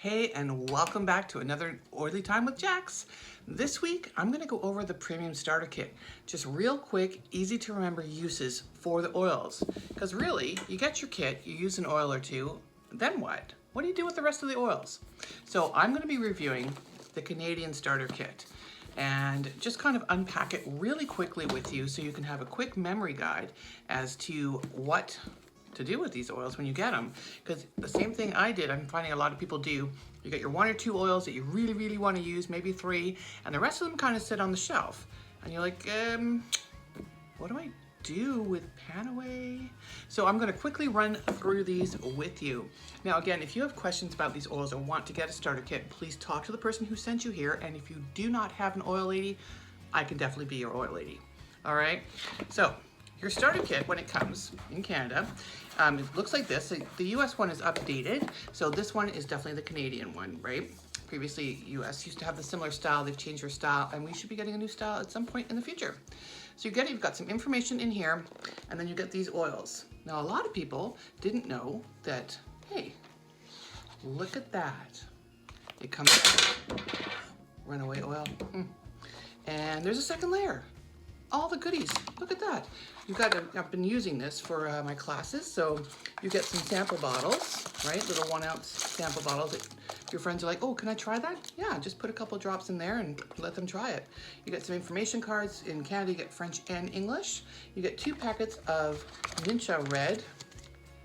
Hey, and welcome back to another Oily Time with Jax. This week, I'm gonna go over the Premium Starter Kit. Just real quick, easy to remember uses for the oils. Because really, you get your kit, you use an oil or two, then what? What do you do with the rest of the oils? So I'm gonna be reviewing the Canadian Starter Kit and just kind of unpack it really quickly with you so you can have a quick memory guide as to what to do with these oils when you get them, because the same thing I did, I'm finding a lot of people do. You get your 1 or 2 oils that you really want to use, maybe 3, and the rest of them kind of sit on the shelf, and you're like, what do I do with Panaway? So I'm going to quickly run through these with you. Now again, if you have questions about these oils or want to get a starter kit, please talk to the person who sent you here, and if you do not have an oil lady, I can definitely be your oil lady. All right, so your starter kit, when it comes in Canada, it looks like this. The US one is updated, so this one is definitely the Canadian one, right? Previously, US used to have the similar style. They've changed their style, and we should be getting a new style at some point in the future. So you've got some information in here, and then you get these oils. Now, a lot of people didn't know that, hey, look at that. It comes runaway oil, and there's a second layer. All the goodies, look at that. I've been using this for my classes, so you get some sample bottles, right? Little 1 ounce sample bottles that your friends are like, oh, can I try that? Yeah, just put a couple drops in there and let them try it. You get some information cards. In Canada, you get French and English. You get 2 packets of Ninja Red.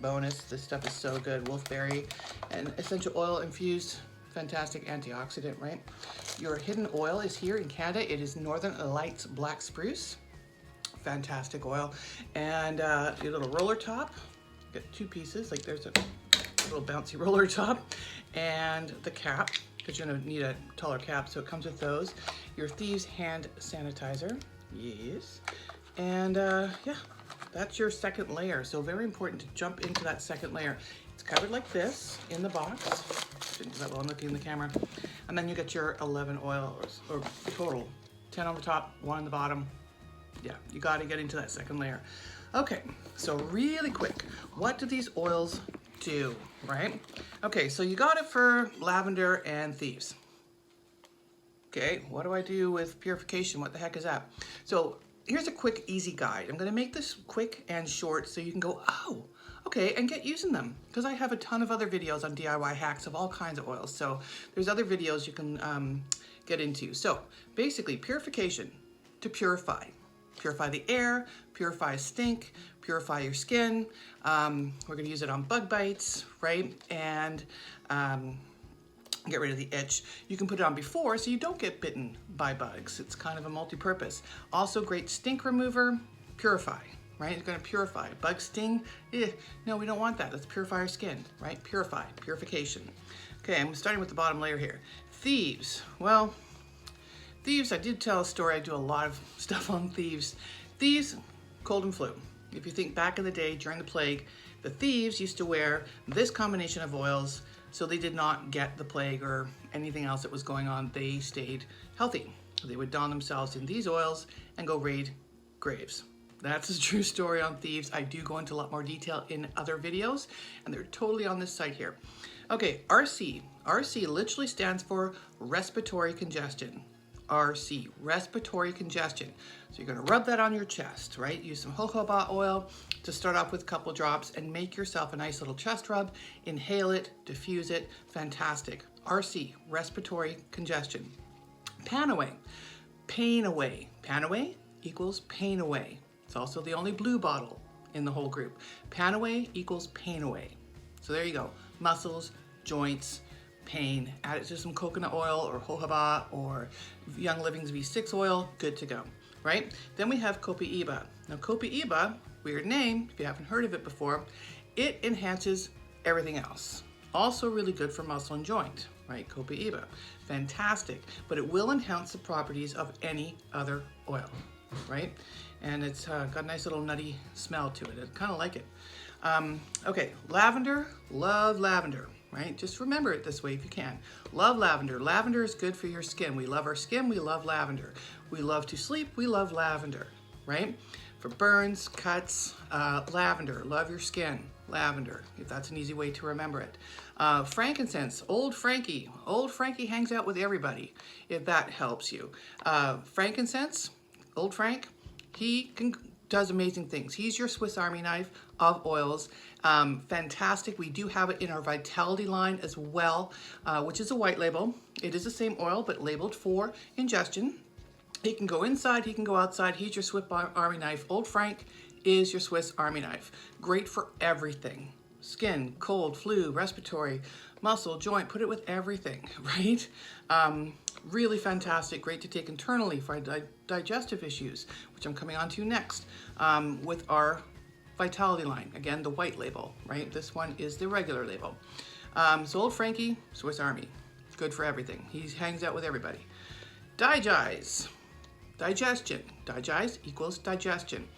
Bonus, this stuff is so good. Wolfberry and essential oil infused, fantastic antioxidant, right? Your hidden oil is here in Canada. It is Northern Lights Black Spruce. Fantastic oil. And your little roller top. Get 2 pieces, like there's a little bouncy roller top. And the cap, because you're gonna need a taller cap, so it comes with those. Your Thieves Hand Sanitizer, yes. And yeah, that's your second layer. So very important to jump into that second layer. It's covered like this in the box. Didn't do that well, I'm looking in the camera. And then you get your 11 oils, or total, 10 on the top, 1 on the bottom. Yeah, you gotta get into that second layer. Okay, so really quick, what do these oils do, right? Okay, so you got it for lavender and thieves. Okay, what do I do with purification? What the heck is that? So here's a quick, easy guide. I'm gonna make this quick and short so you can go, oh, okay, and get using them, because I have a ton of other videos on DIY hacks of all kinds of oils. So there's other videos you can get into. So basically, purification, to purify. Purify the air, purify stink, purify your skin. We're gonna use it on bug bites, right? And get rid of the itch. You can put it on before so you don't get bitten by bugs. It's kind of a multi-purpose. Also great stink remover, purify, right? It's gonna purify. Bug sting, no, we don't want that. Let's purify our skin, right? Purify, purification. Okay, I'm starting with the bottom layer here. Thieves, well, thieves, I did tell a story. I do a lot of stuff on thieves. Thieves, cold and flu. If you think back in the day during the plague, the thieves used to wear this combination of oils so they did not get the plague or anything else that was going on. They stayed healthy. They would don themselves in these oils and go raid graves. That's a true story on thieves. I do go into a lot more detail in other videos, and they're totally on this site here. Okay, RC. RC literally stands for respiratory congestion. RC, respiratory congestion. So you're gonna rub that on your chest, right? Use some jojoba oil to start off with a couple drops and make yourself a nice little chest rub. Inhale it, diffuse it, fantastic. RC, respiratory congestion. Panaway, pain away. Panaway equals pain away. It's also the only blue bottle in the whole group. Panaway equals pain away. So there you go, muscles, joints, pain. Add it to some coconut oil or jojoba or Young Living's V6 oil, good to go, right? Then we have Copaiba. Now Copaiba, weird name, if you haven't heard of it before, it enhances everything else. Also really good for muscle and joint, right? Copaiba, fantastic, but it will enhance the properties of any other oil, right? And it's got a nice little nutty smell to it. I kind of like it. Okay, lavender, love lavender. Right? Just remember it this way if you can. Love lavender. Lavender is good for your skin. We love our skin, we love lavender. We love to sleep, we love lavender, right? for burns, cuts. Lavender, love your skin. Lavender, if that's an easy way to remember it. Frankincense, Old Frankie. Old Frankie hangs out with everybody, if that helps you. Frankincense, Old Frank, does amazing things. He's your Swiss Army knife of oils. Fantastic. We do have it in our Vitality line as well, which is a white label. It is the same oil, but labeled for ingestion. He can go inside, he can go outside. He's your Swiss Army knife. Old Frank is your Swiss Army knife. Great for everything. Skin, cold, flu, respiratory, muscle, joint, put it with everything, right? Really fantastic, great to take internally for digestive issues, which I'm coming on to next, with our Vitality line. Again, the white label, right? This one is the regular label. So Old Frankie, Swiss Army, good for everything. He hangs out with everybody. Digize, digestion. Digize equals digestion.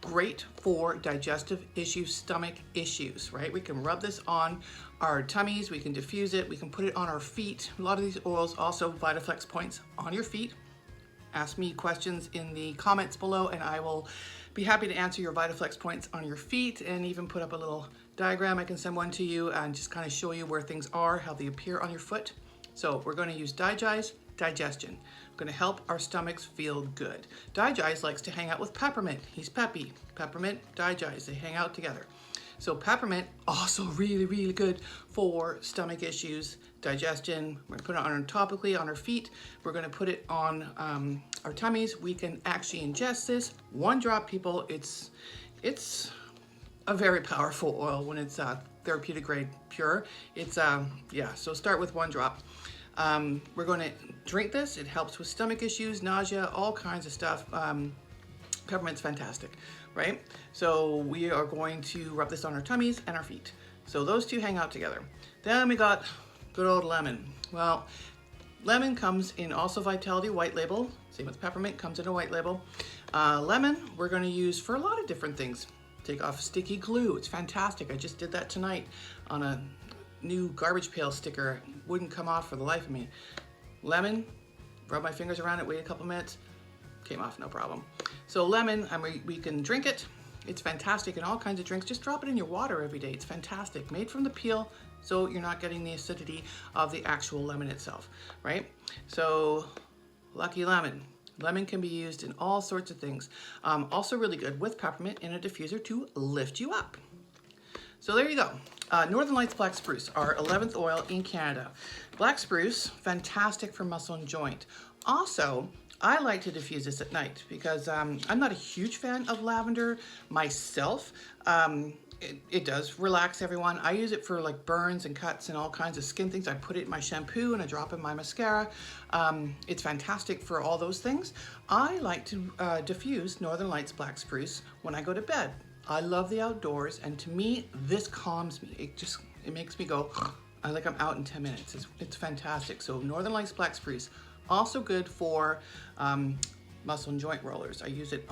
Great for digestive issues, stomach issues, right? We can rub this on our tummies, we can diffuse it, we can put it on our feet. A lot of these oils also VitaFlex points on your feet. Ask me questions in the comments below and I will be happy to answer your VitaFlex points on your feet and even put up a little diagram. I can send one to you and just kind of show you where things are, how they appear on your foot. So we're going to use Digize, digestion. Going to help our stomachs feel good. Digize likes to hang out with peppermint. He's peppy. Peppermint, Digize, they hang out together. So peppermint, also really, really good for stomach issues, digestion. We're gonna put it on topically on our feet. We're gonna put it on our tummies. We can actually ingest this. 1 drop, people. It's a very powerful oil when it's therapeutic grade pure. It's, yeah, so start with 1 drop. We're going to drink this. It helps with stomach issues, nausea, all kinds of stuff. Peppermint's fantastic, right? So we are going to rub this on our tummies and our feet. So those two hang out together. Then we got good old lemon. Well, lemon comes in also Vitality white label. Same with peppermint, comes in a white label. Lemon, we're going to use for a lot of different things. Take off sticky glue. It's fantastic. I just did that tonight on a new garbage pail sticker. Wouldn't come off for the life of me. Lemon, rub my fingers around it, wait a couple minutes, came off no problem. So lemon, we can drink it. It's fantastic in all kinds of drinks. Just drop it in your water every day. It's fantastic. Made from the peel, so you're not getting the acidity of the actual lemon itself, right? So lucky lemon. Lemon can be used in all sorts of things. Also really good with peppermint in a diffuser to lift you up. So there you go. Northern Lights Black Spruce, our 11th oil in Canada. Black Spruce, fantastic for muscle and joint. Also, I like to diffuse this at night because I'm not a huge fan of lavender myself. It does relax everyone. I use it for like burns and cuts and all kinds of skin things. I put it in my shampoo and I drop it in my mascara. It's fantastic for all those things. I like to diffuse Northern Lights Black Spruce when I go to bed. I love the outdoors, and to me, this calms me. It makes me go, like I'm out in 10 minutes. It's fantastic. So Northern Lights Black Spruce, also good for muscle and joint rollers. I use it,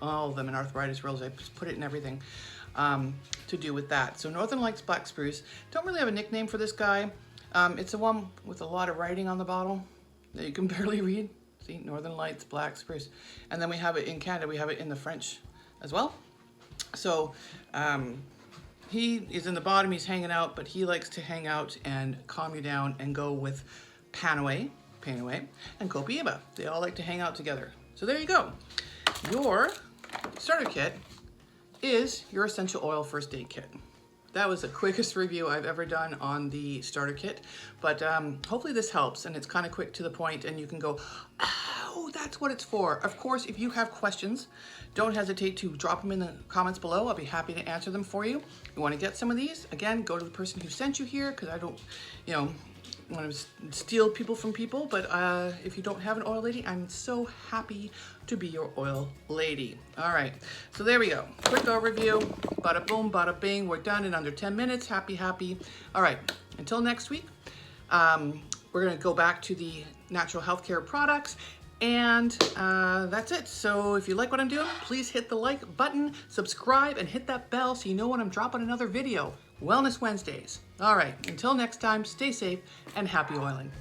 all of them in arthritis rollers. I just put it in everything to do with that. So Northern Lights Black Spruce, don't really have a nickname for this guy. It's the one with a lot of writing on the bottle that you can barely read. See, Northern Lights Black Spruce. And then we have it in Canada, we have it in the French as well. So he is in the bottom, he's hanging out, but he likes to hang out and calm you down and go with Pain Away, and Copiba. They all like to hang out together. So there you go. Your starter kit is your essential oil first aid kit. That was the quickest review I've ever done on the starter kit, but hopefully this helps and it's kind of quick to the point and you can go, oh, that's what it's for. Of course, if you have questions, don't hesitate to drop them in the comments below. I'll be happy to answer them for you. You want to get some of these? Again, go to the person who sent you here because I don't, want to steal people from people, but if you don't have an oil lady, I'm so happy to be your oil lady. All right, so there we go. Quick overview, bada boom, bada bing. We're done in under 10 minutes. Happy. All right, until next week, we're gonna go back to the natural healthcare products, and that's it. So if you like what I'm doing, please hit the like button, subscribe, and hit that bell so you know when I'm dropping another video. Wellness Wednesdays. All right, until next time, stay safe and happy oiling.